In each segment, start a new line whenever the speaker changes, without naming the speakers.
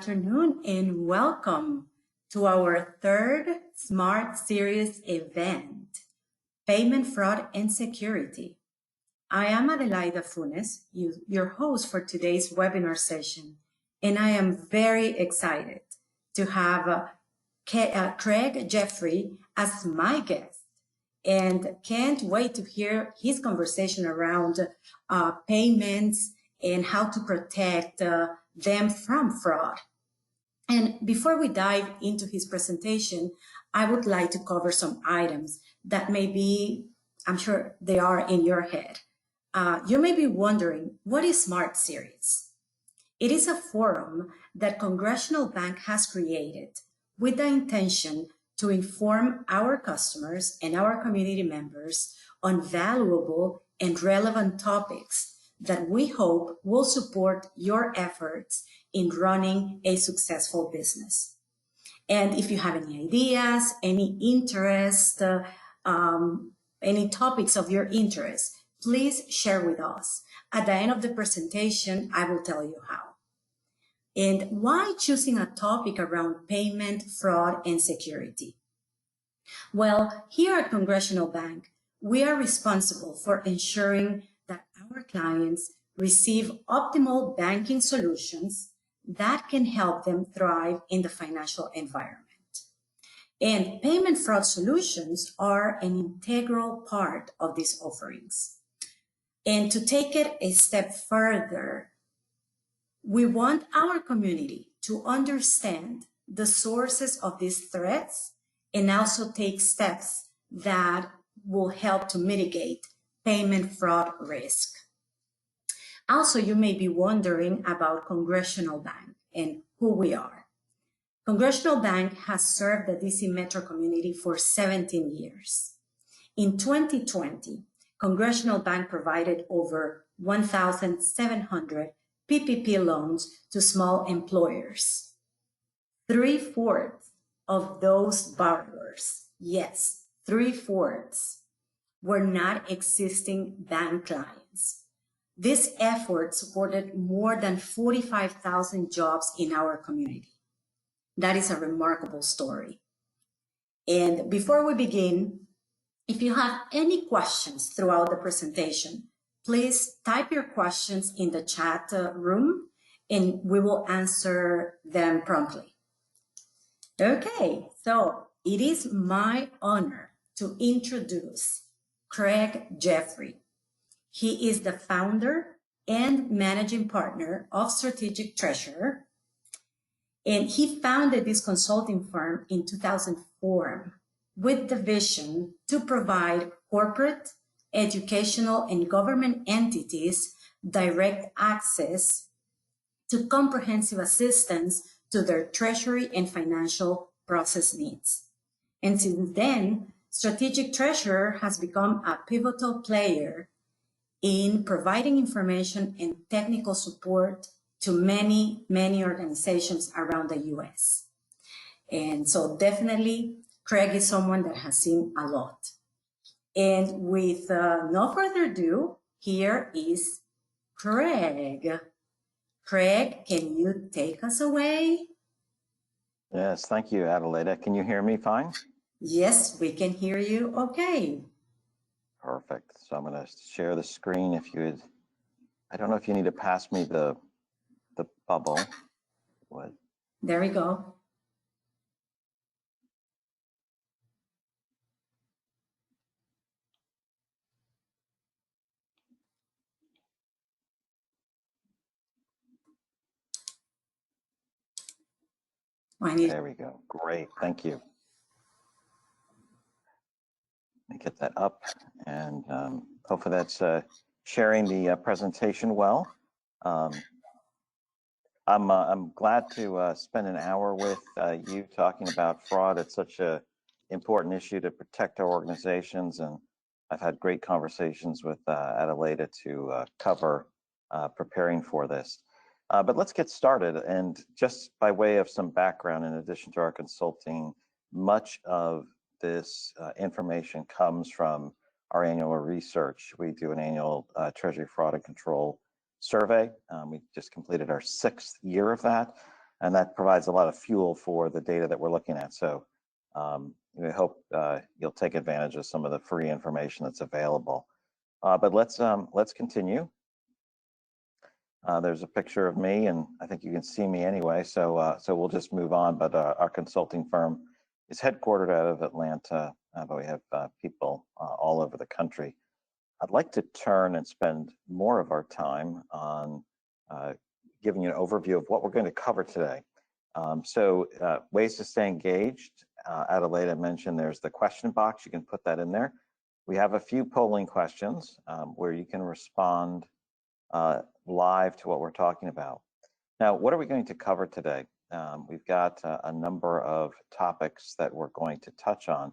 afternoon and welcome to our third Smart Series event, Payment Fraud and Security. I am Adelaida Funes, your host for today's webinar session, and I am very excited to have Craig Jeffery as my guest, and can't wait to hear his conversation around payments and how to protect them from fraud. And before we dive into his presentation, I would like to cover some items that may be, I'm sure they are in your head. You may be wondering, what is Smart Series? It is a forum that Congressional Bank has created with the intention to inform our customers and our community members on valuable and relevant topics that we hope will support your efforts in running a successful business. And if you have any ideas, any interest, any topics of your interest, please share with us. At the end of the presentation, I will tell you how. And why choosing a topic around payment, fraud, and security? Well, here at Congressional Bank, we are responsible for ensuring that our clients receive optimal banking solutions that can help them thrive in the financial environment. And payment fraud solutions are an integral part of these offerings. And to take it a step further, we want our community to understand the sources of these threats and also take steps that will help to mitigate payment fraud risk. Also, you may be wondering about Congressional Bank and who we are. Congressional Bank has served the DC Metro community for 17 years. In 2020, Congressional Bank provided over 1,700 PPP loans to small employers. 3/4 of those borrowers, yes, 3/4, were not existing bank clients. This effort supported more than 45,000 jobs in our community. That is a remarkable story. And before we begin, if you have any questions throughout the presentation, please type your questions in the chat room and we will answer them promptly. Okay, so it is my honor to introduce Craig Jeffery. He is the founder and managing partner of Strategic Treasurer, and he founded this consulting firm in 2004 with the vision to provide corporate, educational, and government entities direct access to comprehensive assistance to their treasury and financial process needs. And since then, Strategic Treasurer has become a pivotal player in providing information and technical support to many, many organizations around the US. And so definitely, Craig is someone that has seen a lot. And with no further ado, here is Craig. Craig, can you take us away?
Yes, thank you, Adelaida. Can you hear me fine?
Yes, we can hear you okay.
Perfect. So I'm going to share the screen. If you would, I don't know if you need to pass me the bubble. What?
There we go.
There we go. Great. Thank you. Let me get that up, and hopefully that's sharing the presentation well. I'm glad to spend an hour with you talking about fraud. It's such an important issue to protect our organizations, and I've had great conversations with Adelaida to cover preparing for this. But let's get started. And just by way of some background, in addition to our consulting, much of this information comes from our annual research. We do an annual Treasury Fraud and Control survey. We just completed our 6th year of that. And that provides a lot of fuel for the data that we're looking at. So we hope you'll take advantage of some of the free information that's available. But let's continue. There's a picture of me, and I think you can see me anyway. So we'll just move on. But our consulting firm is headquartered out of Atlanta, but we have people all over the country. I'd like to turn and spend more of our time on giving you an overview of what we're going to cover today. Ways to stay engaged. Adelaide, I mentioned there's the question box. You can put that in there. We have a few polling questions where you can respond live to what we're talking about. Now, what are we going to cover today? We've got a number of topics that we're going to touch on.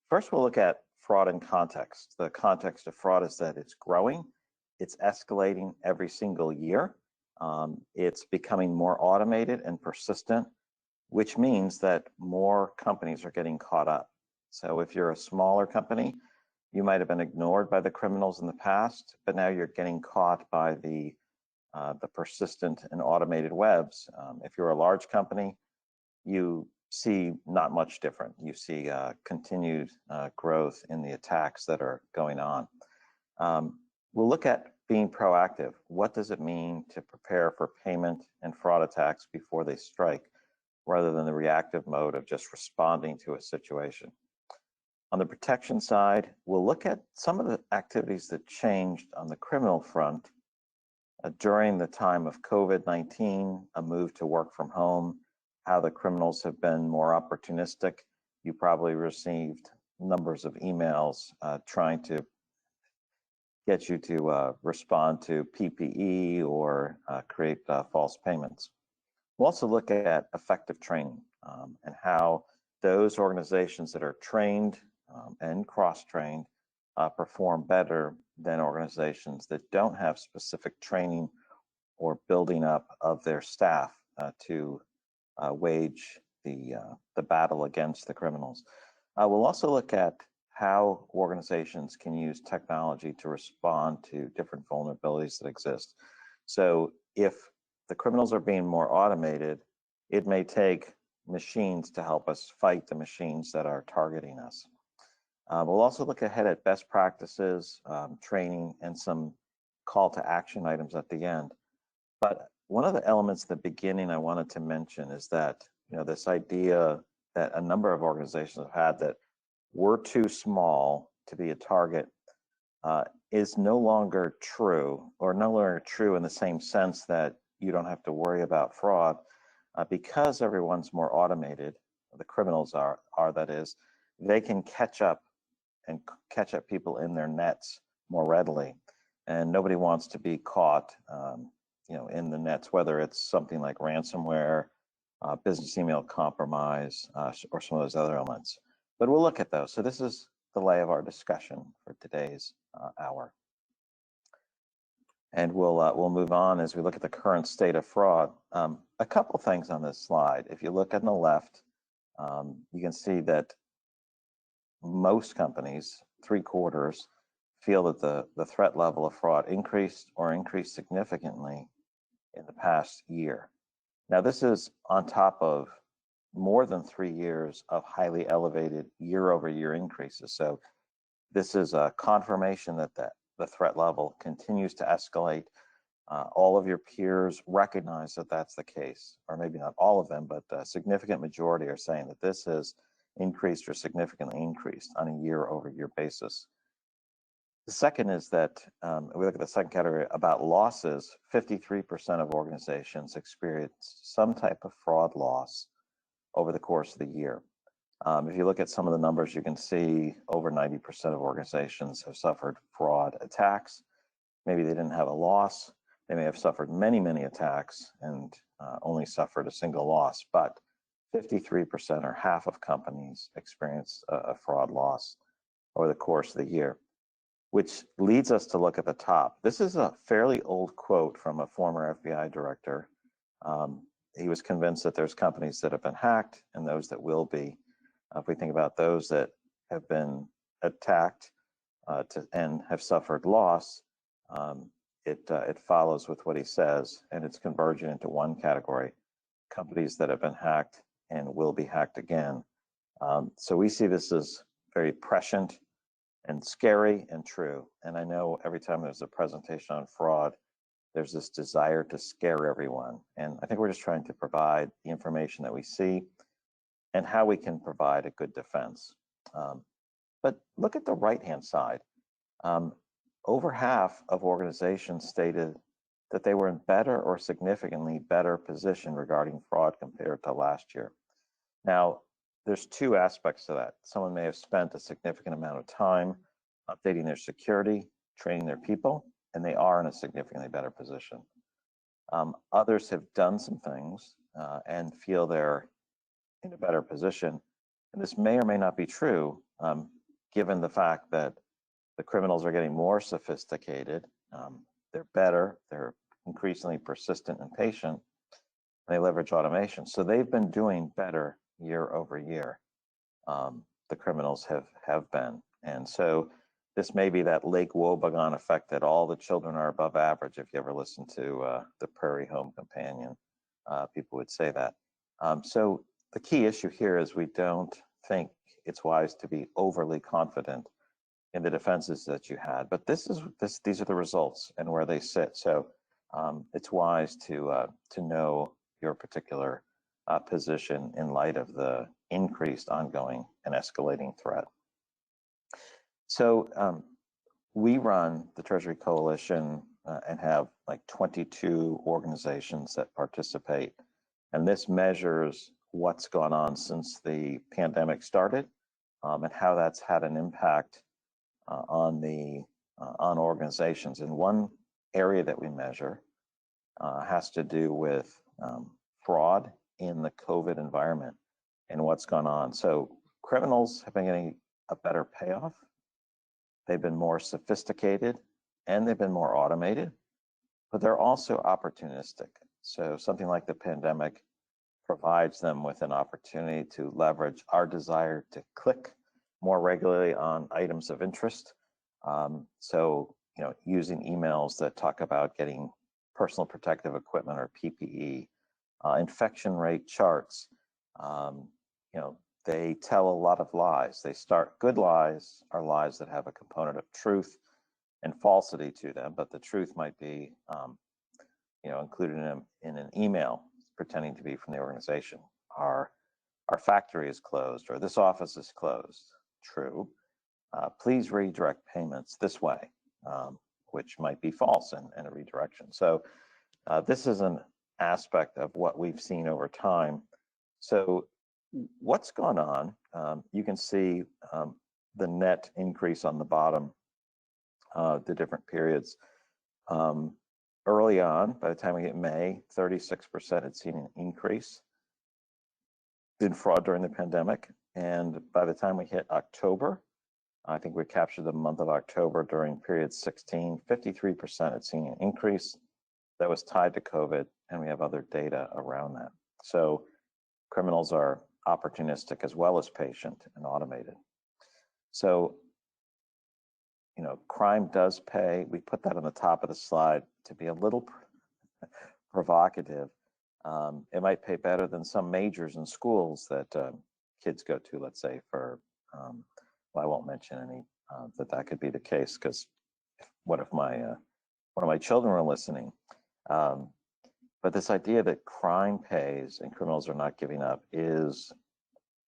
First, we'll look at fraud in context. The context of fraud is that it's growing, it's escalating every single year. It's becoming more automated and persistent, which means that more companies are getting caught up. So if you're a smaller company, you might have been ignored by the criminals in the past, but now you're getting caught by the persistent and automated webs. If you're a large company, you see not much different. You see continued growth in the attacks that are going on. We'll look at being proactive. What does it mean to prepare for payment and fraud attacks before they strike, rather than the reactive mode of just responding to a situation? On the protection side, we'll look at some of the activities that changed on the criminal front during the time of COVID-19, a move to work from home, how the criminals have been more opportunistic. You probably received numbers of emails trying to get you to respond to PPE or create false payments. We'll also look at effective training and how those organizations that are trained and cross-trained perform better than organizations that don't have specific training or building up of their staff to wage the battle against the criminals. We'll also look at how organizations can use technology to respond to different vulnerabilities that exist. So if the criminals are being more automated, it may take machines to help us fight the machines that are targeting us. We'll also look ahead at best practices, training, and some call to action items at the end. But one of the elements at the beginning I wanted to mention is that, this idea that a number of organizations have had that we're too small to be a target is no longer true, or no longer true in the same sense that you don't have to worry about fraud because everyone's more automated. The criminals are that is, they can catch up people in their nets more readily, and nobody wants to be caught in the nets, whether it's something like ransomware, business email compromise, or some of those other elements. But we'll look at those. So this is the lay of our discussion for today's hour. And we'll move on as we look at the current state of fraud. A couple things on this slide. If you look on the left, you can see that most companies, 3/4, feel that the threat level of fraud increased or increased significantly in the past year. Now, this is on top of more than 3 years of highly elevated year-over-year increases. So this is a confirmation that the threat level continues to escalate. All of your peers recognize that that's the case, or maybe not all of them, but a significant majority are saying that this has increased or significantly increased on a year-over-year basis. The second is that we look at the second category about losses. 53% of organizations experienced some type of fraud loss over the course of the year. If you look at some of the numbers, you can see over 90% of organizations have suffered fraud attacks. Maybe they didn't have a loss. They may have suffered many, many attacks and only suffered a single loss, but 53% or half of companies experienced a fraud loss over the course of the year, which leads us to look at the top. This is a fairly old quote from a former FBI director. He was convinced that there's companies that have been hacked and those that will be. If we think about those that have been attacked and have suffered loss, it follows with what he says, and it's converging into one category. companies that have been hacked and will be hacked again. So we see this as very prescient and scary and true. And I know every time there's a presentation on fraud, there's this desire to scare everyone. And I think we're just trying to provide the information that we see and how we can provide a good defense. But look at the right-hand side. Over half of organizations stated that they were in better or significantly better position regarding fraud compared to last year. Now, there's two aspects to that. Someone may have spent a significant amount of time updating their security, training their people, and they are in a significantly better position. Others have done some things and feel they're in a better position. And this may or may not be true, given the fact that the criminals are getting more sophisticated. They're better, they're increasingly persistent and patient, and they leverage automation. So they've been doing better year over year. The criminals have been. And so this may be that Lake Wobegon effect that all the children are above average. If you ever listen to the Prairie Home Companion, people would say that. So the key issue here is we don't think it's wise to be overly confident in the defenses that you had, but these are the results and where they sit. So it's wise to know your particular position in light of the increased, ongoing, and escalating threat. So we run the Treasury Coalition and have like 22 organizations that participate, and this measures what's gone on since the pandemic started and how that's had an impact on organizations. And one area that we measure has to do with fraud in the COVID environment and what's gone on. So criminals have been getting a better payoff. They've been more sophisticated and they've been more automated, but they're also opportunistic. So something like the pandemic provides them with an opportunity to leverage our desire to click more regularly on items of interest. So, using emails that talk about getting personal protective equipment or PPE, infection rate charts. They tell a lot of lies. Good lies are lies that have a component of truth and falsity to them, but the truth might be, included in an email pretending to be from the organization. Our factory is closed, or this office is closed. True. Please redirect payments this way, which might be false and a redirection. So this is an aspect of what we've seen over time. So what's gone on? You can see the net increase on the bottom, the different periods. Early on, by the time we hit May, 36% had seen an increase in fraud during the pandemic. And by the time we hit October, I think we captured the month of October during period 16, 53% had seen an increase that was tied to COVID, and we have other data around that. So criminals are opportunistic as well as patient and automated. So, crime does pay. We put that on the top of the slide to be a little provocative. It might pay better than some majors in schools that kids go to, let's say, for, I won't mention any, that could be the case, because what if one of my children were listening? But this idea that crime pays and criminals are not giving up is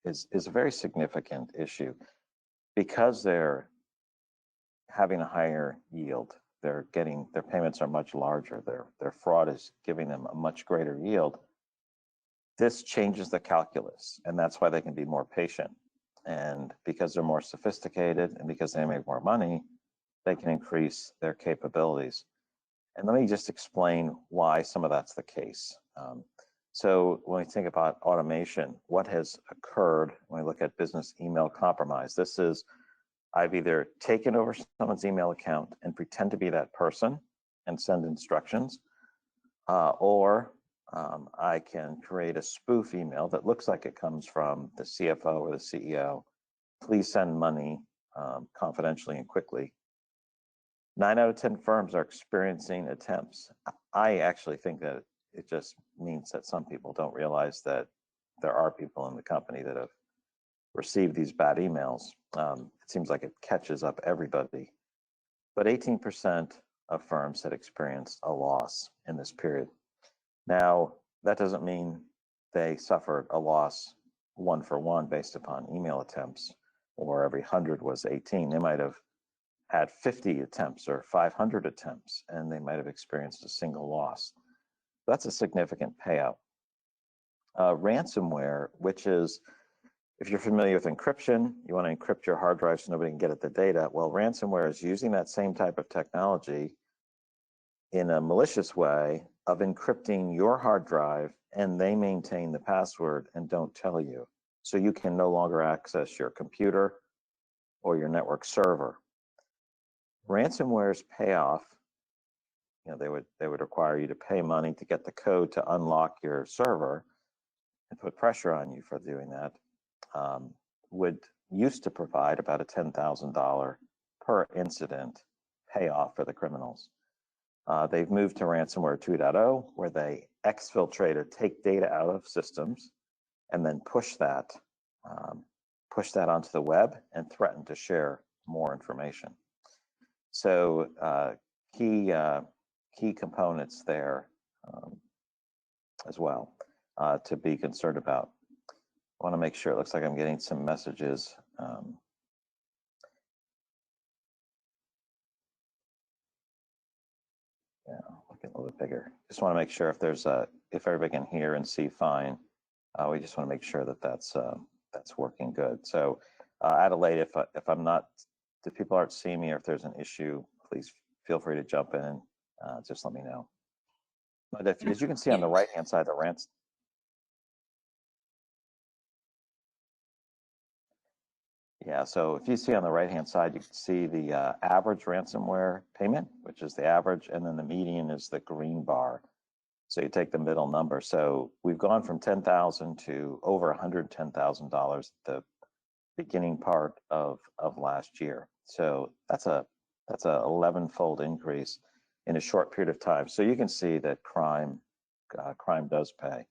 a very significant issue, because they're having a higher yield. Their payments are much larger. Their fraud is giving them a much greater yield. This changes the calculus, and that's why they can be more patient. And because they're more sophisticated and because they make more money, they can increase their capabilities. And let me just explain why some of that's the case. So when we think about automation, what has occurred when we look at business email compromise? This is, I've either taken over someone's email account and pretend to be that person and send instructions, or I can create a spoof email that looks like it comes from the CFO or the CEO. Please send money confidentially and quickly. 9 out of 10 firms are experiencing attempts. I actually think that it just means that some people don't realize that there are people in the company that have received these bad emails. It seems like it catches up everybody. But 18% of firms had experienced a loss in this period. Now, that doesn't mean they suffered a loss one for one based upon email attempts, or every 100 was 18. They might have had 50 attempts or 500 attempts, and they might have experienced a single loss. That's a significant payout. Ransomware, which is, if you're familiar with encryption, you want to encrypt your hard drive so nobody can get at the data. Well, ransomware is using that same type of technology in a malicious way of encrypting your hard drive, and they maintain the password and don't tell you. So you can no longer access your computer or your network server. Ransomware's payoff, they would require you to pay money to get the code to unlock your server and put pressure on you for doing that. Would used to provide about a $10,000 per incident payoff for the criminals. They've moved to ransomware 2.0, where they exfiltrate or take data out of systems and then push that onto the web and threaten to share more information. So key components there as well to be concerned about. I want to make sure, it looks like I'm getting some messages. Yeah, looking a little bit bigger. Just want to make sure if everybody can hear and see fine. We just want to make sure that that's working good. So Adelaide, if I'm not, if people aren't seeing me or if there's an issue, please feel free to jump in. Just let me know. But as you can see on the right-hand side, the rants. Yeah, so if you see on the right-hand side, you can see the average ransomware payment, which is the average, and then the median is the green bar. So you take the middle number. So we've gone from $10,000 to over $110,000 the beginning part of last year. So that's a 11-fold increase in a short period of time. So you can see that crime does pay.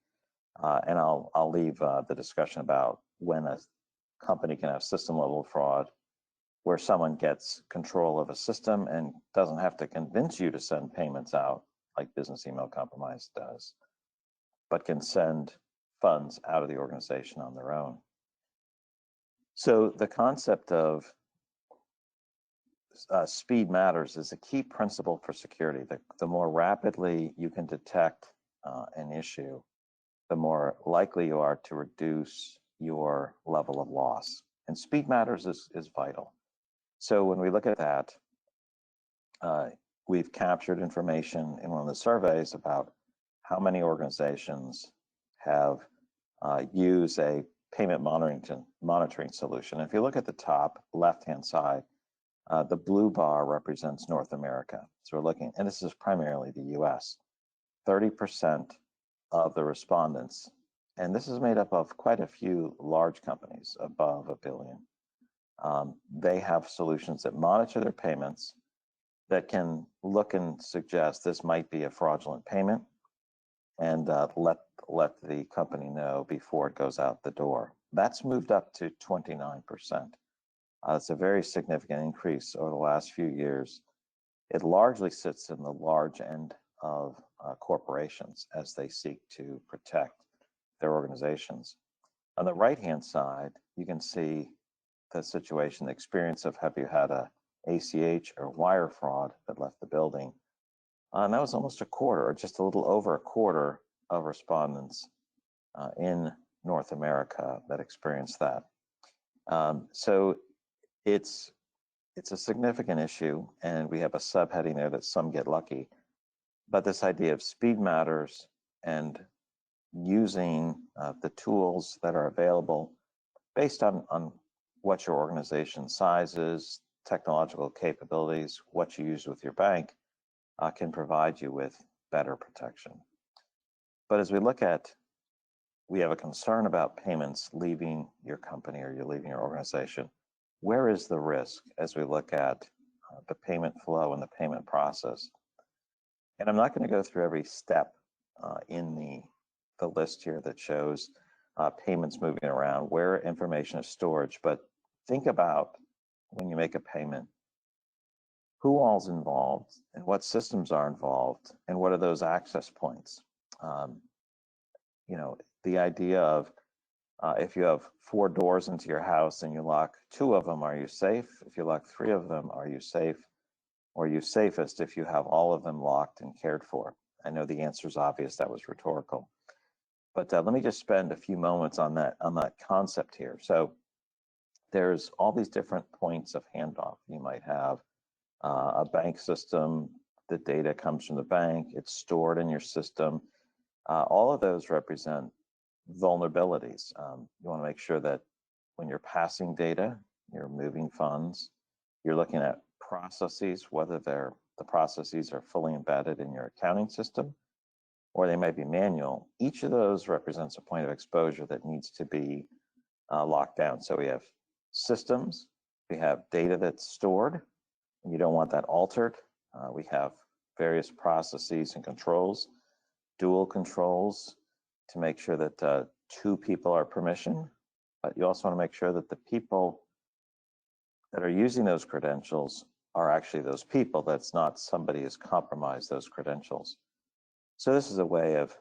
And I'll leave the discussion about when a company can have system level fraud, where someone gets control of a system and doesn't have to convince you to send payments out like business email compromise does, but can send funds out of the organization on their own. So the concept of speed matters is a key principle for security. The more rapidly you can detect an issue, the more likely you are to reduce your level of loss. And speed matters is vital. So when we look at that, we've captured information in one of the surveys about how many organizations have used a payment monitoring solution. If you look at the top left-hand side, the blue bar represents North America. So we're looking, and this is primarily the US, 30% of the respondents, and this is made up of quite a few large companies above $1 billion. They have solutions that monitor their payments that can look and suggest this might be a fraudulent payment and let the company know before it goes out the door. That's moved up to 29%. It's a very significant increase over the last few years. It largely sits in the large end of corporations as they seek to protect their organizations. On the right-hand side, you can see the situation, the experience of have you had a ACH or wire fraud that left the building. And that was almost a quarter, or just a little over a quarter of respondents in North America that experienced that. So it's a significant issue, and we have a subheading there that some get lucky. But this idea of speed matters and using the tools that are available based on what your organization size is, technological capabilities, what you use with your bank, can provide you with better protection. But as we look at, we have a concern about payments leaving your company or you're leaving your organization. Where is the risk as we look at the payment flow and the payment process? And I'm not going to go through every step in the list here that shows payments moving around, where information is stored. But think about when you make a payment, who all's involved and what systems are involved and what are those access points. You know, the idea of if you have 4 doors into your house and you lock 2 of them, are you safe? If you lock 3 of them, are you safe? Or are you safest if you have all of them locked and cared for? I know the answer is obvious, that was rhetorical. But let me just spend a few moments on that concept here. So there's all these different points of handoff. You might have a bank system, the data comes from the bank, it's stored in your system. All of those represent vulnerabilities. You want to make sure that when you're passing data, you're moving funds, you're looking at processes, whether the processes are fully embedded in your accounting system or they might be manual. Each of those represents a point of exposure that needs to be locked down. So we have systems, we have data that's stored, and you don't want that altered. We have various processes and controls, dual controls to make sure that 2 people are permissioned, but you also want to make sure that the people that are using those credentials are actually those people. That's not somebody has compromised those credentials. So this is a way of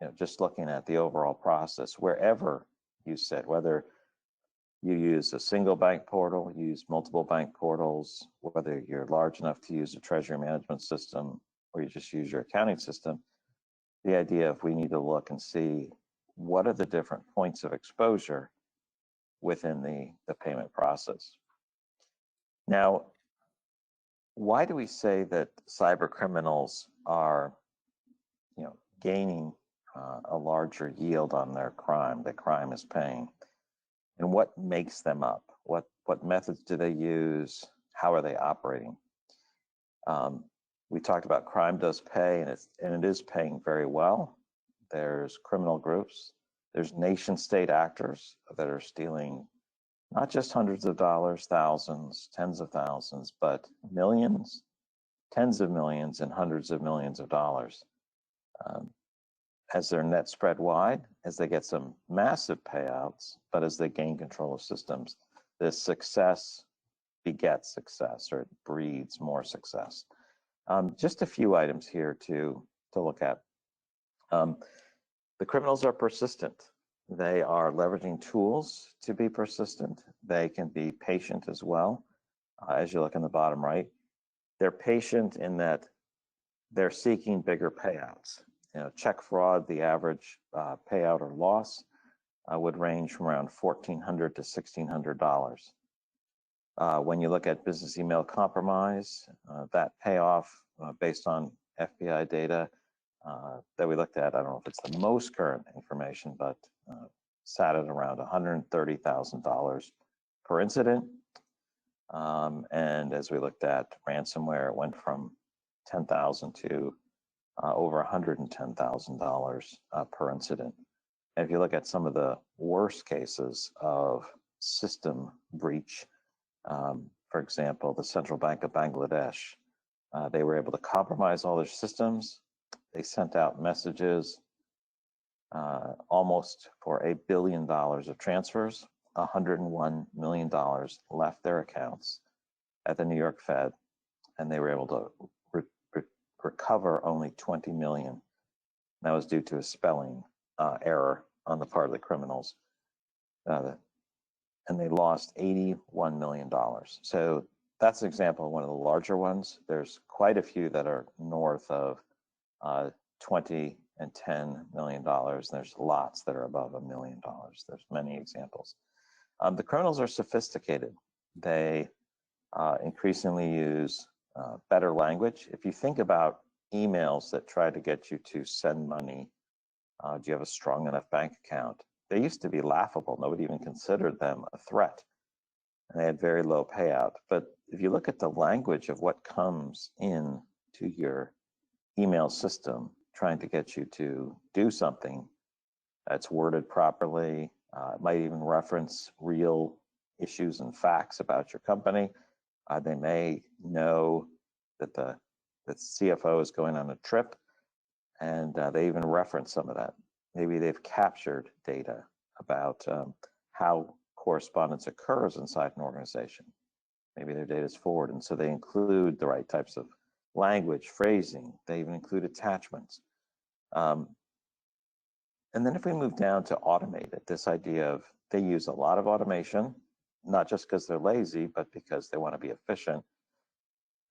you know, just looking at the overall process wherever you sit, whether you use a single bank portal, you use multiple bank portals, whether you're large enough to use a treasury management system or you just use your accounting system. The idea of we need to look and see what are the different points of exposure within the payment process. Now, why do we say that cyber criminals are, you know, gaining a larger yield on their crime? The crime is paying, and what makes them up? What methods do they use? How are they operating? We talked about crime does pay, and it is paying very well. There's criminal groups. There's nation state actors that are stealing not just hundreds of dollars, thousands, tens of thousands, but millions, tens of millions, and hundreds of millions of dollars. As their net spread wide, as they get some massive payouts, but as they gain control of systems, this success begets success, or it breeds more success. Just a few items here to look at. The criminals are persistent. They are leveraging tools to be persistent. They can be patient as well. As you look in the bottom right, they're patient in that they're seeking bigger payouts. You know, check fraud, the average payout or loss would range from around $1,400 to $1,600. When you look at business email compromise, that payoff based on FBI data that we looked at, I don't know if it's the most current information, but sat at around $130,000 per incident. And as we looked at ransomware, it went from $10,000 to over $110,000 per incident. And if you look at some of the worst cases of system breach, for example, the Central Bank of Bangladesh, they were able to compromise all their systems. They sent out messages almost for $1 billion of transfers. $101 million left their accounts at the New York Fed, and they were able to recover only $20 million. That was due to a spelling error on the part of the criminals. And they lost $81 million. So that's an example of one of the larger ones. There's quite a few that are north of 20 and $10 million. There's lots that are above $1 million. There's many examples. The criminals are sophisticated. They increasingly use better language. If you think about emails that try to get you to send money, do you have a strong enough bank account? They used to be laughable. Nobody even considered them a threat. And they had very low payout. But if you look at the language of what comes in to your email system, trying to get you to do something that's worded properly, it might even reference real issues and facts about your company. They may know that the CFO is going on a trip, and they even reference some of that. maybe they've captured data about how correspondence occurs inside an organization. Maybe their data is forward, and so they include the right types of language, phrasing. They even include attachments. And then if we move down to automate it, this idea of they use a lot of automation, not just because they're lazy, but because they want to be efficient.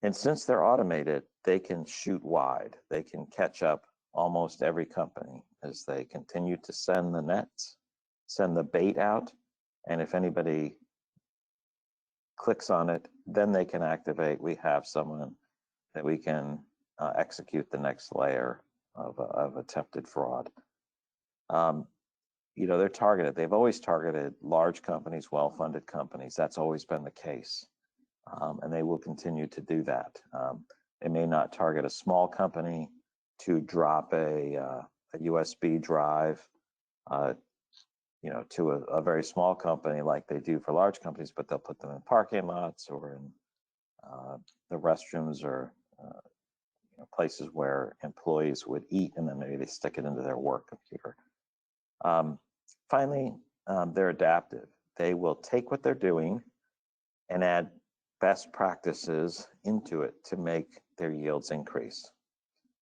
And since they're automated, they can shoot wide. They can catch up almost every company as they continue to send the nets, send the bait out. And if anybody clicks on it, then they can activate. We have someone that we can execute the next layer of attempted fraud. You know, they're targeted. They've always targeted large companies, well-funded companies. That's always been the case. And they will continue to do that. They may not target a small company to drop a USB drive, you know, to a very small company like they do for large companies, but they'll put them in parking lots or in the restrooms or you know, places where employees would eat, and then maybe they stick it into their work computer. Finally, they're adaptive. They will take what they're doing and add best practices into it to make their yields increase.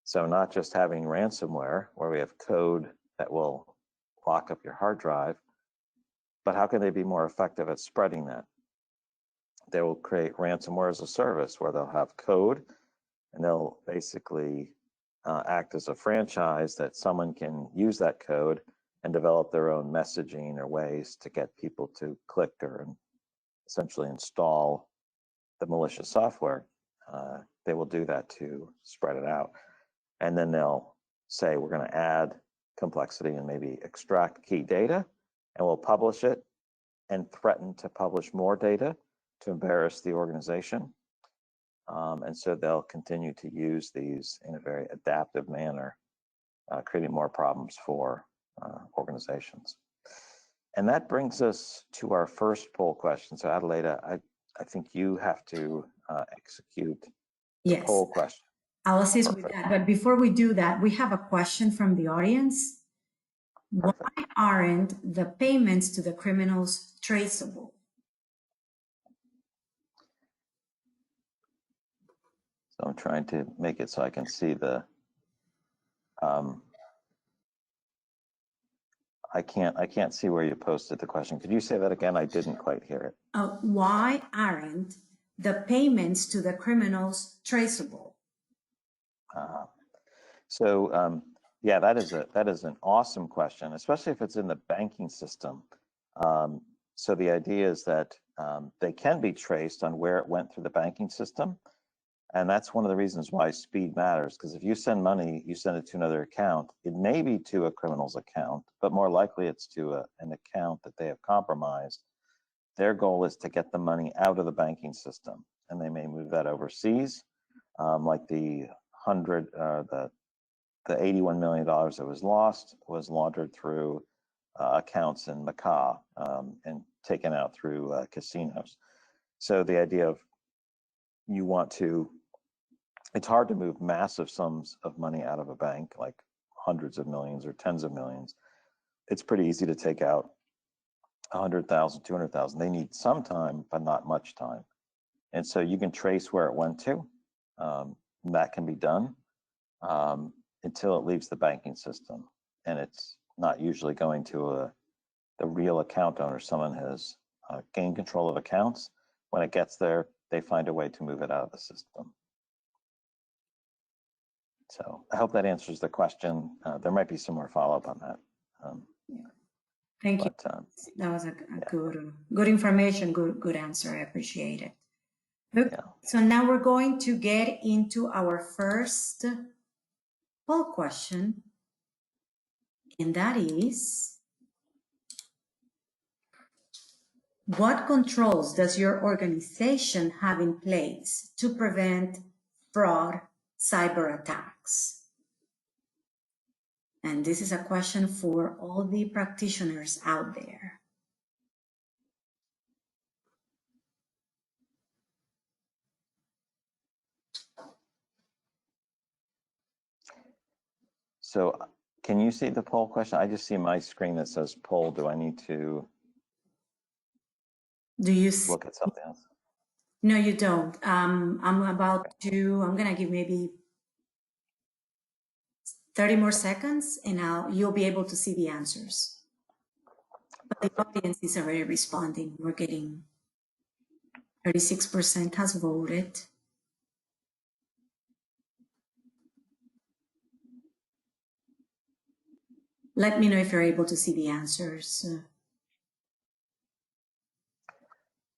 So not just having ransomware where we have code that will lock up your hard drive, but how can they be more effective at spreading that? They will create ransomware as a service where they'll have code and they'll basically act as a franchise that someone can use that code and develop their own messaging or ways to get people to click or essentially install the malicious software. They will do that to spread it out. And then they'll say, we're going to add complexity and maybe extract key data, and we'll publish it and threaten to publish more data to embarrass the organization. And so they'll continue to use these in a very adaptive manner, creating more problems for organizations. And that brings us to our first poll question. So Adelaida, I think you have to execute the poll question.
I'll assist with that. But before we do that, we have a question from the audience. Perfect. Why aren't the payments to the criminals traceable?
So I'm trying to make it so I can see the, I can't see where you posted the question. Could you say that again? I didn't quite hear it.
Why aren't the payments to the criminals traceable?
Yeah, that is an awesome question, especially if it's in the banking system. So the idea is that they can be traced on where it went through the banking system. And that's one of the reasons why speed matters, because if you send money, you send it to another account, it may be to a criminal's account, but more likely it's to an account that they have compromised. Their goal is to get the money out of the banking system, and they may move that overseas, like the $81 million that was lost was laundered through accounts in Macau and taken out through casinos. So the idea of you want to, it's hard to move massive sums of money out of a bank, like hundreds of millions or tens of millions. It's pretty easy to take out 100,000, 200,000. They need some time, but not much time. And so you can trace where it went to. That can be done until it leaves the banking system. And it's not usually going to the real account owner. Someone has gained control of accounts. When it gets there, they find a way to move it out of the system. So I hope that answers the question. There might be some more follow-up on that.
Thank you. That was a good information, good answer. I appreciate it. Okay. Yeah. So now we're going to get into our first poll question, and that is, what controls does your organization have in place to prevent fraud cyber attacks? And this is a question for all the practitioners out there.
So Can you see the poll question? I just see my screen that says poll. Do I need to look at something else?
No, you don't. I'm gonna give maybe 30 more seconds and you'll be able to see the answers. But the audience is already responding. We're getting 36% has voted. Let me know if you're able to see the answers.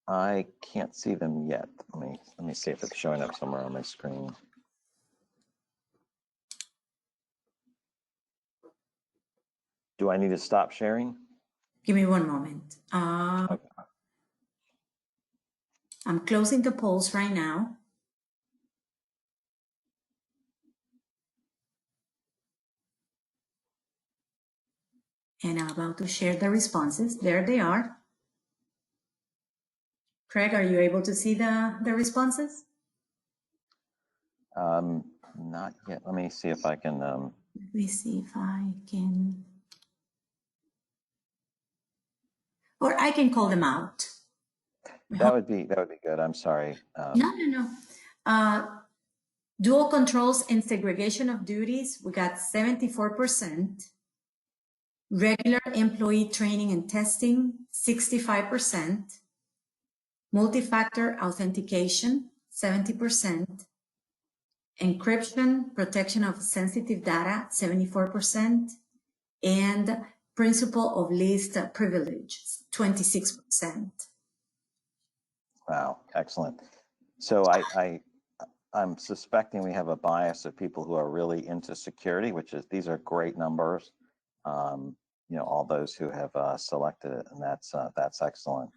I can't see them yet. Let me see if it's showing up somewhere on my screen. Do I need to stop sharing?
Give me one moment.
Okay.
I'm closing the polls right now. And I'm about to share the responses. There they are. Craig, are you able to see the responses?
Not yet. Let me see if I can.
Let me see if I can. Or I can call them out.
That would be good. I'm sorry.
No. Dual controls and segregation of duties, we got 74%. Regular employee training and testing, 65%. Multi-factor authentication, 70%. Encryption, protection of sensitive data, 74%. And principle of least privilege, 26%.
Wow, excellent. So I'm suspecting we have a bias of people who are really into security, these are great numbers. All those who have selected it, and that's excellent.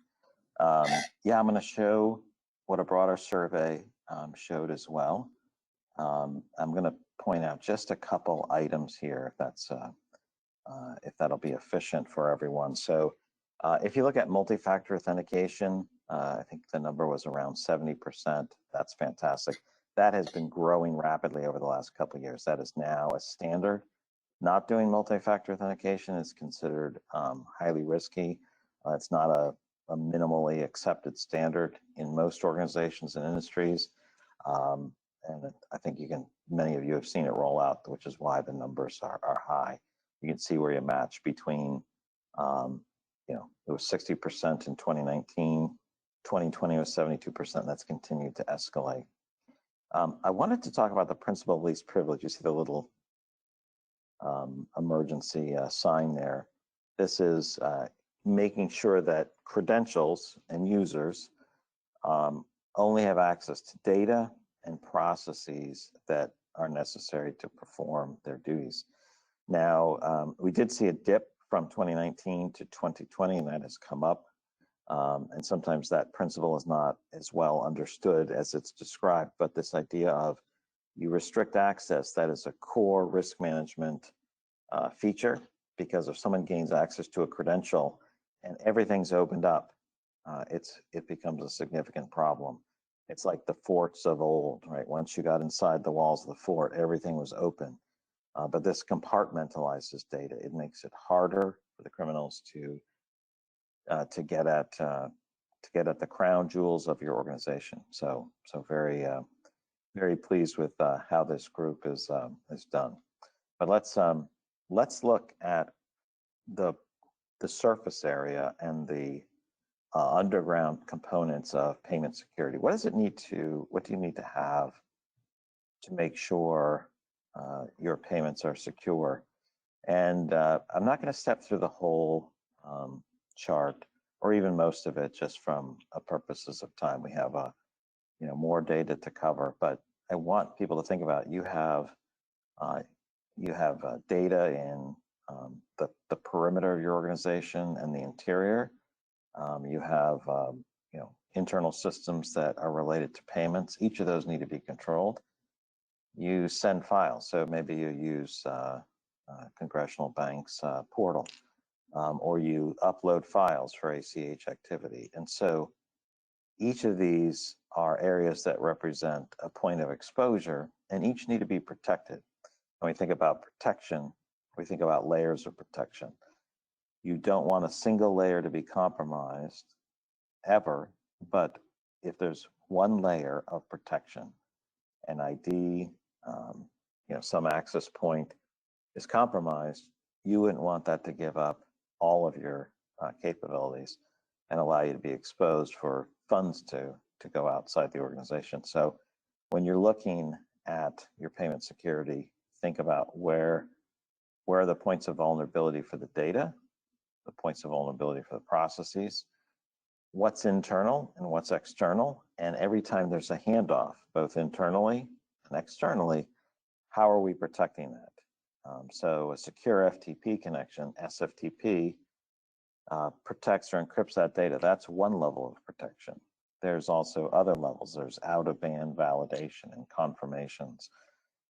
Yeah, I'm going to show what a broader survey showed as well. I'm going to point out just a couple items here, if that'll be efficient for everyone. So if you look at multi-factor authentication, I think the number was around 70%. That's fantastic. That has been growing rapidly over the last couple of years. That is now a standard. Not doing multi-factor authentication is considered highly risky. It's not a minimally accepted standard in most organizations and industries. And I think many of you have seen it roll out, which is why the numbers are high. You can see where you match between, it was 60% in 2019, 2020 was 72%. That's continued to escalate. I wanted to talk about the principle of least privilege. You see the little emergency sign there. This is making sure that credentials and users only have access to data and processes that are necessary to perform their duties. Now, we did see a dip from 2019 to 2020, and that has come up. And sometimes that principle is not as well understood as it's described, but this idea of you restrict access, that is a core risk management feature, because if someone gains access to a credential and everything's opened up, it becomes a significant problem. It's like the forts of old, right? Once you got inside the walls of the fort, everything was open. But this compartmentalizes data. It makes it harder for the criminals to get at the crown jewels of your organization. So very very pleased with how this group is done. But let's look at the surface area and the underground components of payment security. What do you need to have to make sure your payments are secure? And I'm not going to step through the whole chart or even most of it, just from purposes of time. We have more data to cover, but I want people to think about you have data in the perimeter of your organization and the interior. You have internal systems that are related to payments. Each of those need to be controlled. You send files, so maybe you use Congressional Bank's portal, or you upload files for ACH activity. And so each of these are areas that represent a point of exposure, and each need to be protected. When we think about protection, we think about layers of protection. You don't want a single layer to be compromised ever, but if there's one layer of protection, an ID, some access point is compromised, you wouldn't want that to give up all of your capabilities and allow you to be exposed for funds to go outside the organization. So when you're looking at your payment security, think about where are the points of vulnerability for the data, the points of vulnerability for the processes, what's internal and what's external, and every time there's a handoff, both internally and externally, how are we protecting that? So a secure FTP connection, SFTP, protects or encrypts that data. That's one level of protection. There's also other levels. There's out-of-band validation and confirmations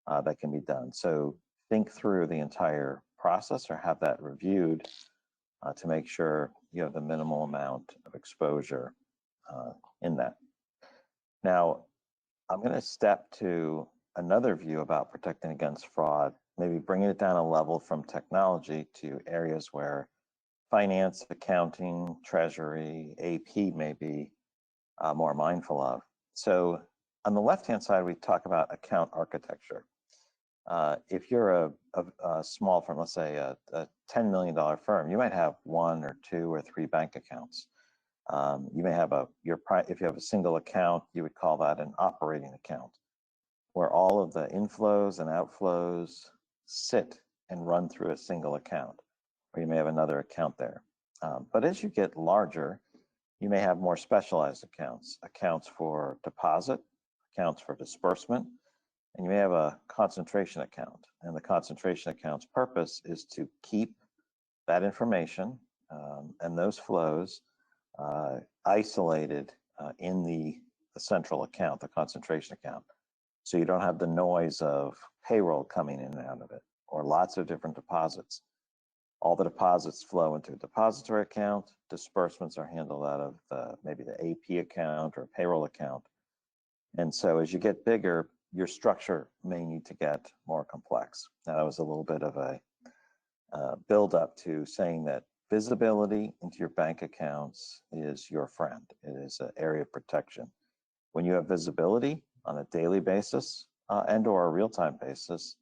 that can be done. So think through the entire process or have that reviewed to make sure you have the minimal amount of exposure in that. Now, I'm going to step to another view about protecting against fraud, maybe bringing it down a level from technology to areas where finance, accounting, treasury, AP may be more mindful of. So on the left-hand side, we talk about account architecture. If you're a small firm, let's say a $10 million firm, you might have 1 or 2 or 3 bank accounts. You may have if you have a single account, you would call that an operating account, where all of the inflows and outflows sit and run through a single account, or you may have another account there. But as you get larger, you may have more specialized accounts for deposit, accounts for disbursement, and you may have a concentration account. And the concentration account's purpose is to keep that information and those flows isolated in the central account, the concentration account. So you don't have the noise of payroll coming in and out of it, or lots of different deposits. All the deposits flow into a depository account. Disbursements are handled out of maybe the AP account or payroll account. And so as you get bigger, your structure may need to get more complex. Now, that was a little bit of a build up to saying that visibility into your bank accounts is your friend. It is an area of protection. When you have visibility on a daily basis and or a real-time basis,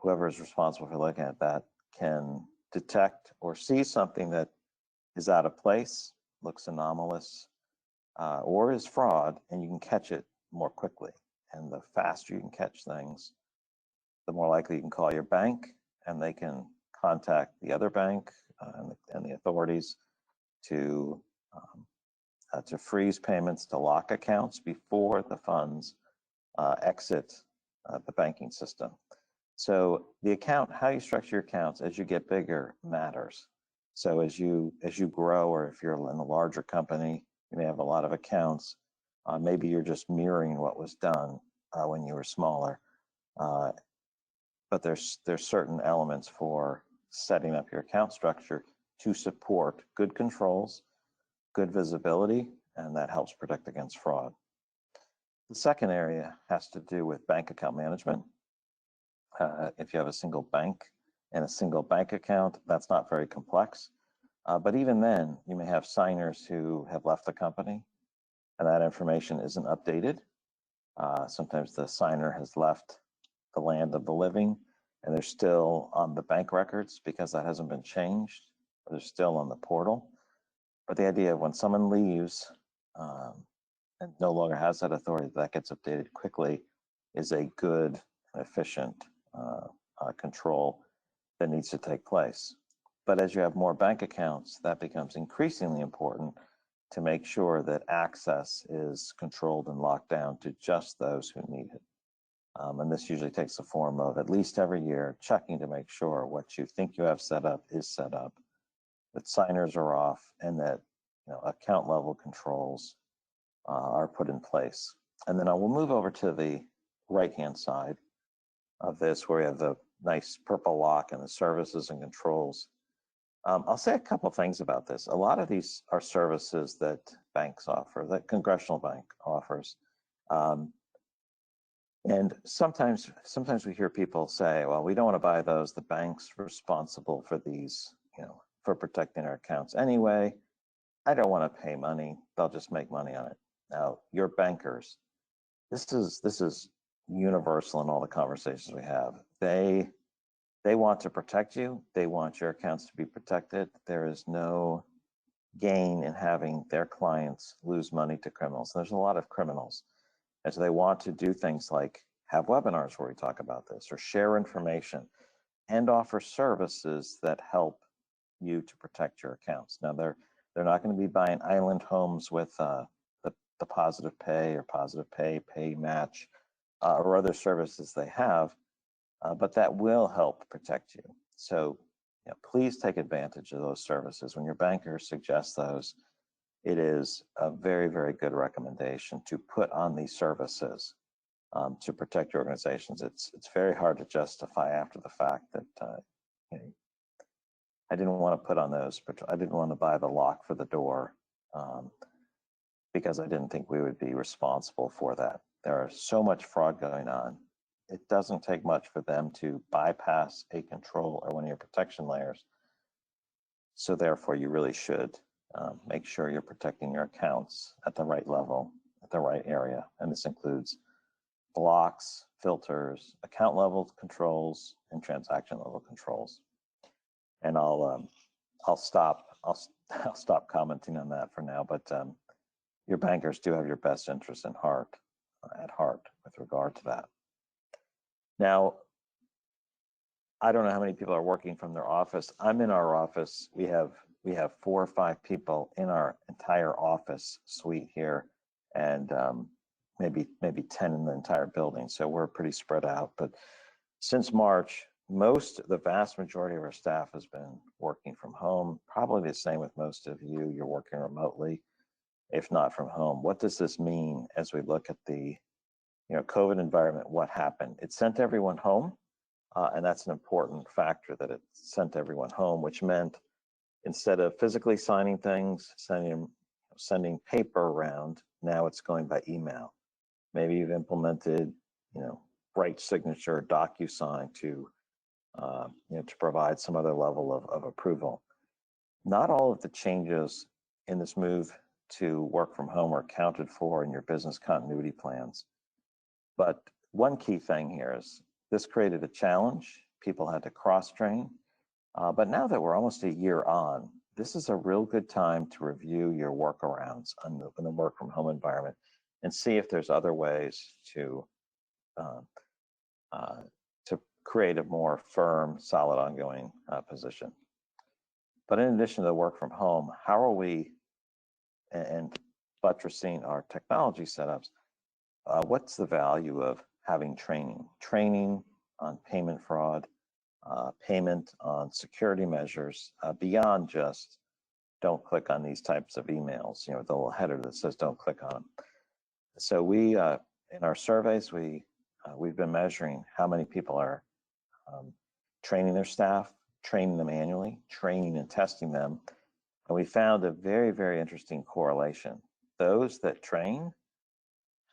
whoever is responsible for looking at that can detect or see something that is out of place, looks anomalous, or is fraud, and you can catch it more quickly. And the faster you can catch things, the more likely you can call your bank, and they can contact the other bank and the authorities to freeze payments, to lock accounts before the funds exit the banking system. So the account, how you structure your accounts as you get bigger matters. So as you grow, or if you're in a larger company, you may have a lot of accounts. Maybe you're just mirroring what was done when you were smaller. But there's certain elements for setting up your account structure to support good controls, good visibility, and that helps protect against fraud. The second area has to do with bank account management. If you have a single bank and a single bank account, that's not very complex. But even then, you may have signers who have left the company, and that information isn't updated. Sometimes the signer has left the land of the living, and they're still on the bank records because that hasn't been changed. They're still on the portal. But the idea of when someone leaves and no longer has that authority, that gets updated quickly, is a good and efficient control that needs to take place. But as you have more bank accounts, that becomes increasingly important to make sure that access is controlled and locked down to just those who need it. And this usually takes the form of, at least every year, checking to make sure what you think you have set up is set up, that signers are off, and that account level controls are put in place. And then I will move over to the right-hand side of this, where we have the nice purple lock and the services and controls. I'll say a couple things about this. A lot of these are services that banks offer, that Congressional Bank offers. And sometimes we hear people say, well, we don't want to buy those. The bank's responsible for these, for protecting our accounts anyway. I don't want to pay money. They'll just make money on it. Now, your bankers, this is universal in all the conversations we have. They want to protect you. They want your accounts to be protected. There is no gain in having their clients lose money to criminals. There's a lot of criminals. And so they want to do things like have webinars where we talk about this, or share information and offer services that help you to protect your accounts. Now, they're not going to be buying island homes with the positive pay or positive pay match or other services they have, but that will help protect you. So please take advantage of those services. When your banker suggests those, it is a very, very good recommendation to put on these services to protect your organizations. It's very hard to justify after the fact that I didn't want to put on those, but I didn't want to buy the lock for the door because I didn't think we would be responsible for that. There is so much fraud going on. It doesn't take much for them to bypass a control or one of your protection layers. So therefore, you really should make sure you're protecting your accounts at the right level, at the right area. And this includes blocks, filters, account level controls, and transaction level controls. And I'll stop commenting on that for now, but your bankers do have your best interest at heart with regard to that. Now, I don't know how many people are working from their office. I'm in our office. We have 4 or 5 people in our entire office suite here, and maybe 10 in the entire building. So we're pretty spread out. But since March, the vast majority of our staff has been working from home. Probably the same with most of you. You're working remotely, if not from home. What does this mean as we look at the COVID environment? What happened? It sent everyone home. And that's an important factor, that it sent everyone home, which meant instead of physically signing things, sending paper around, now it's going by email. Maybe you've implemented, Bright Signature, DocuSign to provide some other level of approval. Not all of the changes in this move to work from home are accounted for in your business continuity plans. But one key thing here is this created a challenge. People had to cross-train. But now that we're almost a year on, this is a real good time to review your workarounds in the work from home environment and see if there's other ways to create a more firm, solid, ongoing position. But in addition to the work from home, how are we, and buttressing our technology setups, what's the value of having training on payment fraud, payment on security measures, beyond just don't click on these types of emails, the little header that says don't click on them. So we, in our surveys, we've been measuring how many people are training their staff, training them annually, training and testing them. And we found a very, very interesting correlation. Those that train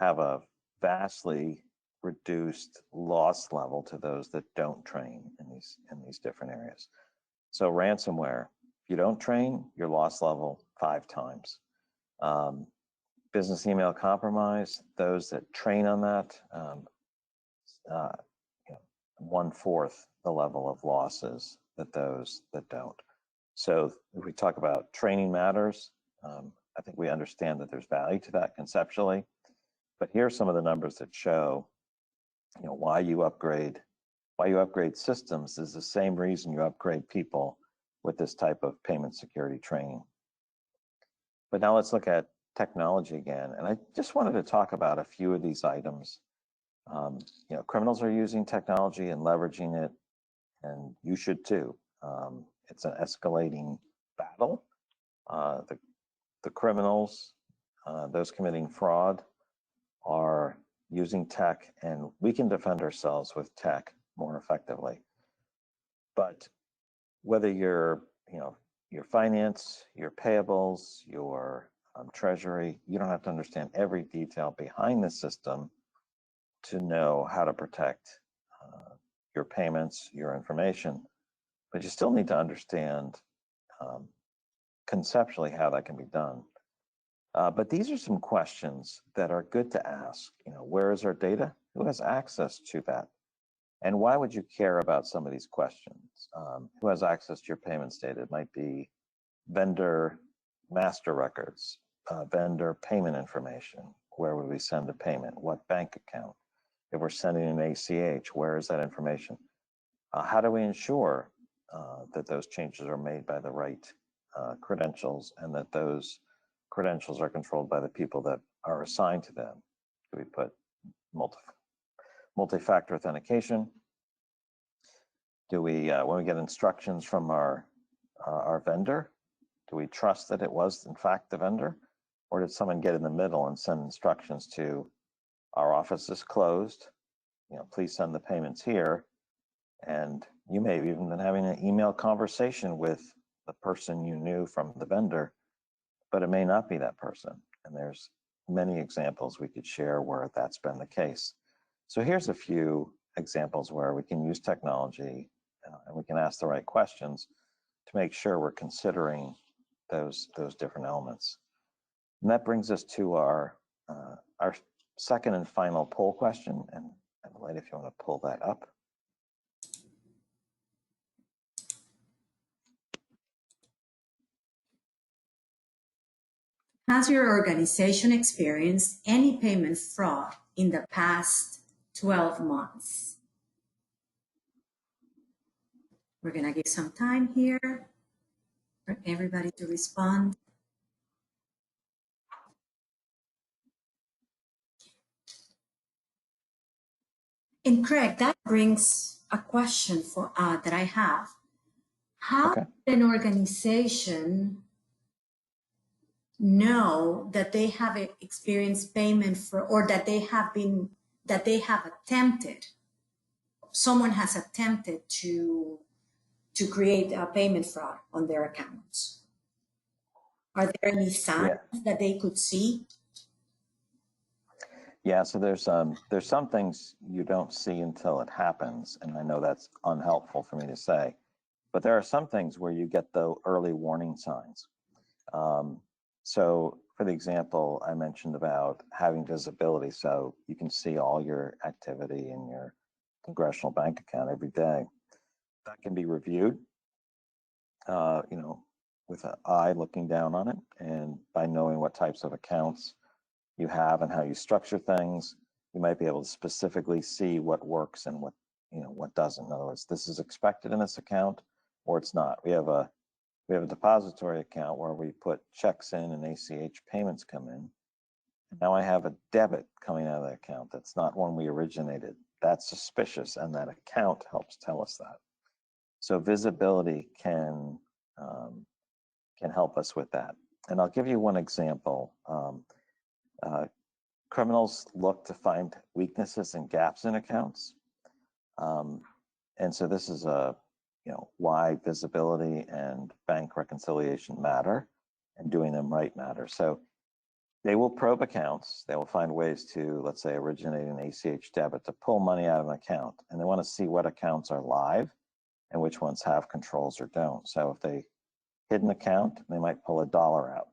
have a vastly reduced loss level to those that don't train in these different areas. So ransomware, if you don't train, your loss level 5 times. Business email compromise, those that train on that, 1/4 the level of losses that those that don't. So if we talk about training matters, I think we understand that there's value to that conceptually. But here are some of the numbers that show, why you upgrade systems is the same reason you upgrade people with this type of payment security training. But now let's look at technology again. And I just wanted to talk about a few of these items. Criminals are using technology and leveraging it, and you should too. It's an escalating battle. The criminals, those committing fraud, are using tech, and we can defend ourselves with tech more effectively. But whether your finance, your payables, your treasury, you don't have to understand every detail behind the system to know how to protect your payments, your information, but you still need to understand conceptually how that can be done. But these are some questions that are good to ask. You know, where is our data? Who has access to that? And why would you care about some of these questions? Who has access to your payments data? It might be vendor master records, vendor payment information. Where would we send the payment? What bank account? If we're sending an ACH, where is that information? How do we ensure that those changes are made by the right credentials and that those credentials are controlled by the people that are assigned to them? Do we put multi-factor authentication? Do we, when we get instructions from our vendor, do we trust that it was in fact the vendor? Or did someone get in the middle and send instructions to our office is closed, you know, please send the payments here? And you may have even been having an email conversation with the person you knew from the vendor, but it may not be that person. And there's many examples we could share where that's been the case. So here's a few examples where we can use technology and we can ask the right questions to make sure we're considering those different elements. And that brings us to our second and final poll question. And Adelaide, if you want to pull that up.
Has your organization experienced any payment fraud in the past 12 months? We're going to give some time here for everybody to respond. And Craig, that brings a question for that I have. How
Okay.
can an organization know that they have experienced payment fraud, or that they have attempted, someone has attempted to create a payment fraud on their accounts? Are there any signs that they could see?
Yeah, so there's some things you don't see until it happens, and I know that's unhelpful for me to say, but there are some things where you get the early warning signs. So for the example I mentioned about having visibility, so you can see all your activity in your congressional bank account every day. That can be reviewed, you know, with an eye looking down on it, and by knowing what types of accounts you have and how you structure things, you might be able to specifically see what works and what, you know, what doesn't. In other words, this is expected in this account or it's not. We have a depository account where we put checks in and ACH payments come in. And now I have a debit coming out of the account that's not one we originated. That's suspicious, and that account helps tell us that. So visibility can help us with that. And I'll give you one example. Criminals look to find weaknesses and gaps in accounts. And so this is why visibility and bank reconciliation matter, and doing them right matter. So they will probe accounts. They will find ways to, let's say, originate an ACH debit to pull money out of an account. And they want to see what accounts are live and which ones have controls or don't. So if they hit an account, they might pull $1 out.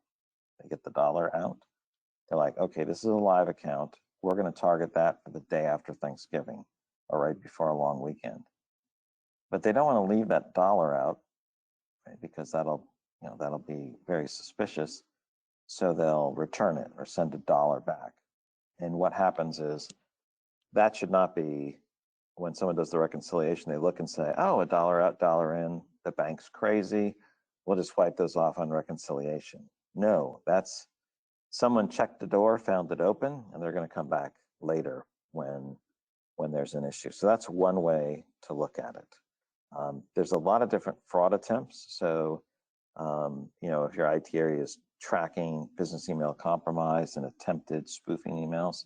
They get the dollar out. They're like, okay, this is a live account. We're going to target that for the day after Thanksgiving or right before a long weekend. But they don't want to leave that dollar out, right, because that'll be very suspicious. So they'll return it or send $1 back. And what happens is that should not be, when someone does the reconciliation, they look and say, oh, $1 out, $1 in, the bank's crazy, we'll just wipe those off on reconciliation. No, that's someone checked the door, found it open, and they're going to come back later when there's an issue. So that's one way to look at it. There's a lot of different fraud attempts. So, if your IT area is tracking business email compromise and attempted spoofing emails,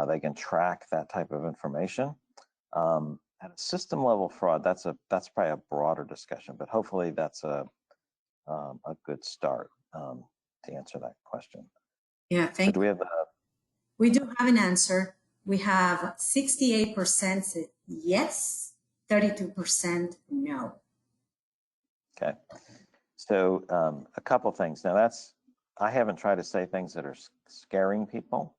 they can track that type of information. At a system level fraud, that's probably a broader discussion, but hopefully that's a good start to answer that question.
Yeah, thank you.
Do we have
We do have an answer. We have 68% said yes, 32% no.
Okay. So a couple things. Now I haven't tried to say things that are scaring people.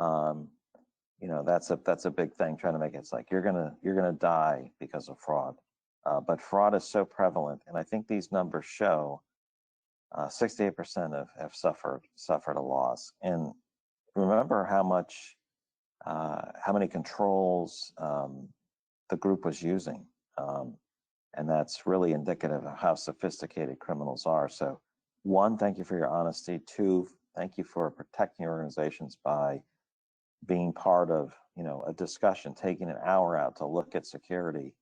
You know, that's a big thing, trying to make it, it's like you're gonna die because of fraud. But fraud is so prevalent, and I think these numbers show 68% have suffered a loss. And remember how many controls the group was using. And that's really indicative of how sophisticated criminals are. So one, thank you for your honesty. Two, thank you for protecting your organizations by being part of, you know, a discussion, taking an hour out to look at security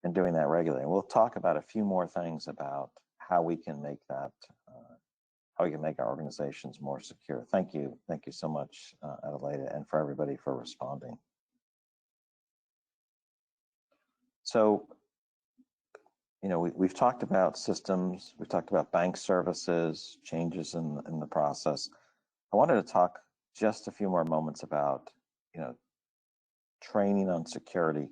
and doing that regularly. And we'll talk about a few more things about how we can make that, how we can make our organizations more secure. Thank you so much, Adelaida, and for everybody for responding. So, you know, we've talked about systems, we've talked about bank services, changes in the process. I wanted to talk just a few more moments about, you know, training on security.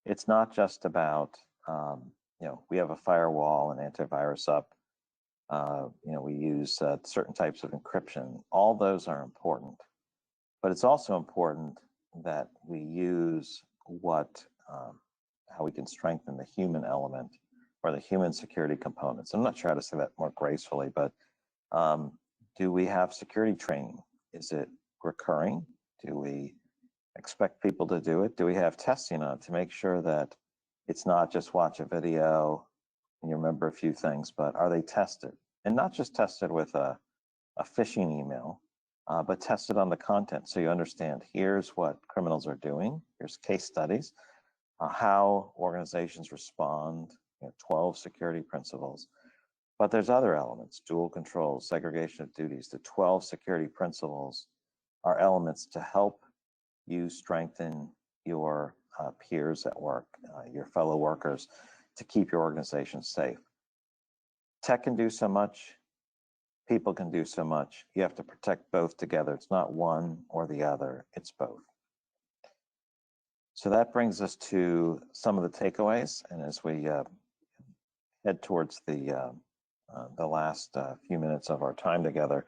It's not just about, you know, we have a firewall and antivirus up. You know, we use certain types of encryption. All those are important, but it's also important that we use how we can strengthen the human element or the human security components. I'm not sure how to say that more gracefully, but do we have security training? Is it recurring? Do we expect people to do it? Do we have testing on it to make sure that it's not just watch a video and you remember a few things, but are they tested? And not just tested with a phishing email, but tested on the content so you understand here's what criminals are doing, here's case studies, how organizations respond, you know, 12 security principles. But there's other elements, dual control, segregation of duties. The 12 security principles are elements to help you strengthen your peers at work, your fellow workers, to keep your organization safe. Tech can do so much, people can do so much. You have to protect both together. It's not one or the other, it's both. So that brings us to some of the takeaways. And as we head towards the last few minutes of our time together,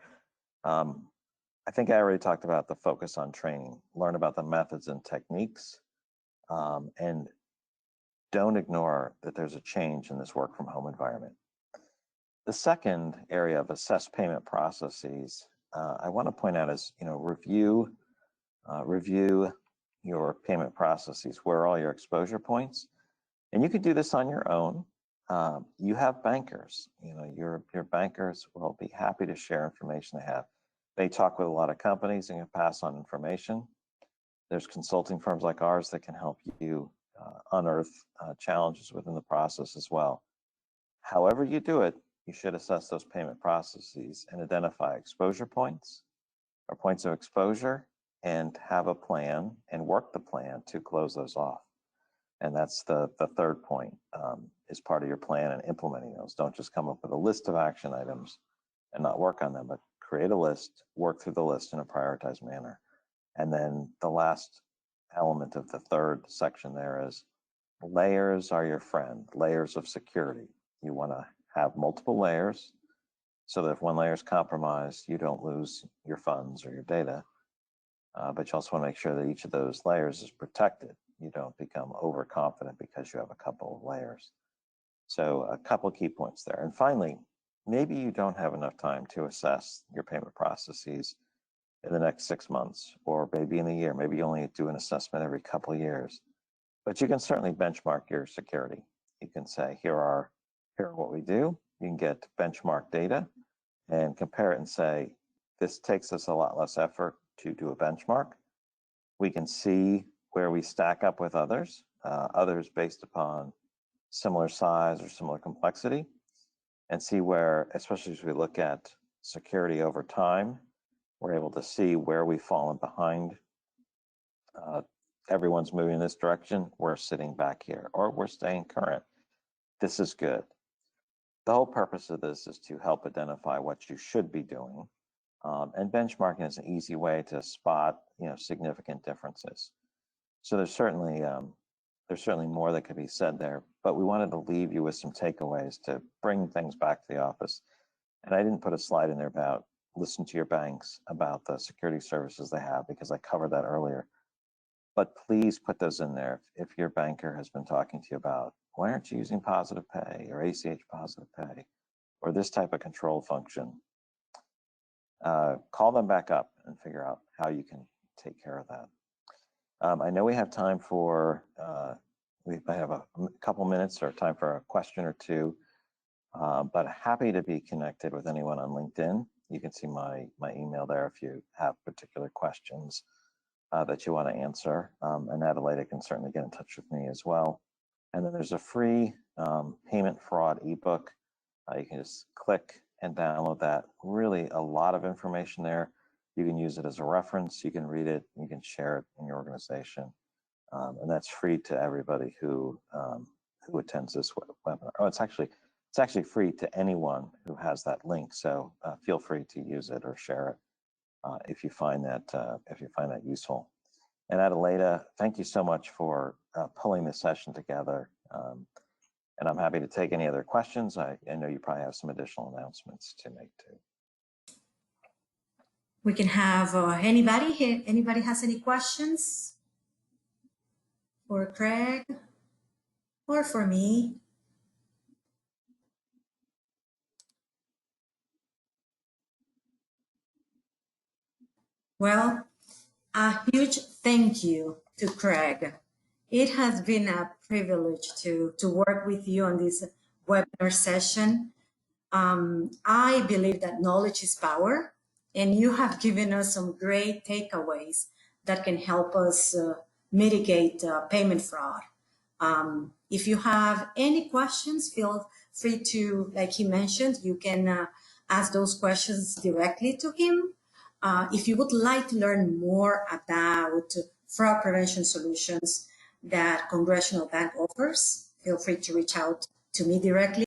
I think I already talked about the focus on training, learn about the methods and techniques, and don't ignore that there's a change in this work from home environment. The second area of assess payment processes, I want to point out is, you know, review your payment processes. Where are all your exposure points? And you can do this on your own. You have bankers, you know, your bankers will be happy to share information they have. They talk with a lot of companies and can pass on information. There's consulting firms like ours that can help you unearth challenges within the process as well. However you do it, you should assess those payment processes and identify exposure points or points of exposure and have a plan and work the plan to close those off. And that's the third point, is part of your plan and implementing those. Don't just come up with a list of action items and not work on them, but create a list, work through the list in a prioritized manner. And then the last element of the third section there is layers are your friend, layers of security. You want to have multiple layers so that if one layer is compromised, you don't lose your funds or your data. But you also want to make sure that each of those layers is protected. You don't become overconfident because you have a couple of layers. So a couple of key points there. And finally, maybe you don't have enough time to assess your payment processes in the next 6 months, or maybe in a year. Maybe you only do an assessment every couple of years. But you can certainly benchmark your security. You can say, here are what we do. You can get benchmark data and compare it and say, this takes us a lot less effort to do a benchmark. We can see where we stack up with others based upon similar size or similar complexity, and see where, especially as we look at security over time, we're able to see where we've fallen behind. Everyone's moving in this direction, we're sitting back here, or we're staying current. This is good. The whole purpose of this is to help identify what you should be doing And benchmarking is an easy way to spot, significant differences. So there's certainly more that could be said there, but we wanted to leave you with some takeaways to bring things back to the office. And I didn't put a slide in there about listen to your banks about the security services they have, because I covered that earlier. But please put those in there if your banker has been talking to you about, why aren't you using positive pay or ACH positive pay or this type of control function? Call them back up and figure out how you can take care of that. I know we have time for, we might have a couple minutes or time for a question or two, but happy to be connected with anyone on LinkedIn. You can see my email there if you have particular questions that you want to answer. And Adelaide can certainly get in touch with me as well. And then there's a free payment fraud ebook. You can just click and download that. Really a lot of information there. You can use it as a reference. You can read it. You can share it in your organization. And that's free to everybody who attends this webinar. Oh, it's actually free to anyone who has that link. So feel free to use it or share it if you find that useful. And Adelaide, thank you so much for pulling this session together. And I'm happy to take any other questions. I know you probably have some additional announcements to make too.
We can have anybody has any questions for Craig or for me? Well, a huge thank you to Craig. It has been a privilege to work with you on this webinar session. I believe that knowledge is power, and you have given us some great takeaways that can help us mitigate payment fraud. If you have any questions, feel free to, like he mentioned, you can ask those questions directly to him. If you would like to learn more about fraud prevention solutions that Congressional Bank offers, feel free to reach out to me directly.